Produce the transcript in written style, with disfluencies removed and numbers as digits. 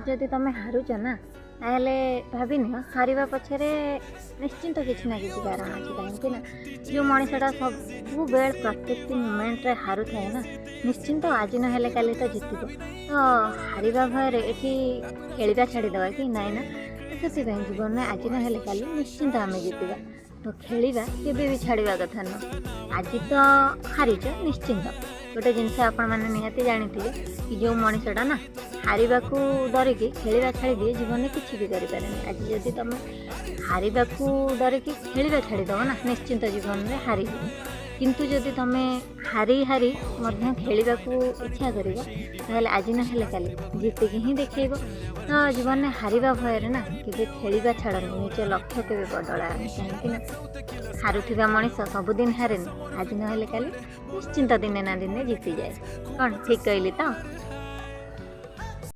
जदि तुम हारुच ना ताहले भाभी नियो हारिबा पछरे निश्चिंत किसी ना किसी कारण अच्छे कहीं ना जो मनीषटा सब बेल प्रत्येक मोमेंट रे हारु थाए ना निश्चिंत आज ना काली तो जितब तो हारिबा भय ये खेलवा छाड़ीदे कि नाई ना तो से जीवन में आज ना काली निश्चिंत आम जितवा तो खेलवा केवे भी छाड़ा कथा न आज तो हारीच निश्चिंत गोटे जिनस आपण मैंने निहाती जानी कि जो मनीषटा ना हारिबा को डरिकी खेलवा छाड़ी दिए जीवन में किसी भी करें आज जदि तुम हारिबा को डरिकी खेलवा छाड़ीदब ना निश्चिंत जीवन में हारी किंतु जदि तुम हारी हारी खेलवा को इच्छा कर आज ना काली जीतिक ही देखेब तो जीवन में हारिबा भयर ना कि खेलवा छाड़नी निज लक्ष्य के बदला कहीं ना हारुवा मनीष सबुदिन हारे आज ना काली निश्चिंत दिने ना दिने जीति जाए कौन ठीक कहली तो।